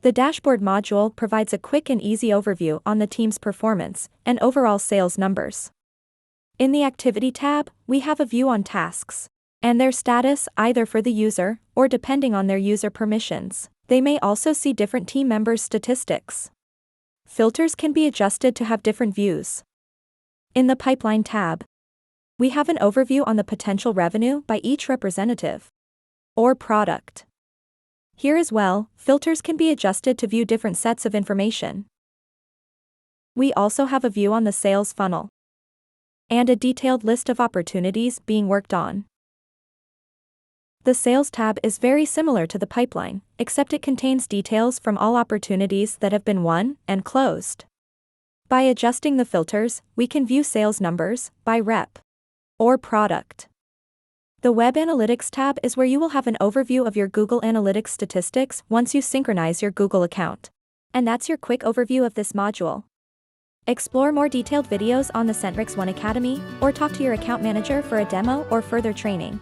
The dashboard module provides a quick and easy overview on the team's performance and overall sales numbers. In the Activity tab, we have a view on tasks and their status either for the user or depending on their user permissions. They may also see different team members' statistics. Filters can be adjusted to have different views. In the Pipeline tab, we have an overview on the potential revenue by each representative or product. Here as well, filters can be adjusted to view different sets of information. We also have a view on the sales funnel and a detailed list of opportunities being worked on. The Sales tab is very similar to the Pipeline, except it contains details from all opportunities that have been won and closed. By adjusting the filters, we can view sales numbers by rep or product. The Web Analytics tab is where you will have an overview of your Google Analytics statistics once you synchronize your Google account. And that's your quick overview of this module. Explore more detailed videos on the CentrixOne Academy, or talk to your account manager for a demo or further training.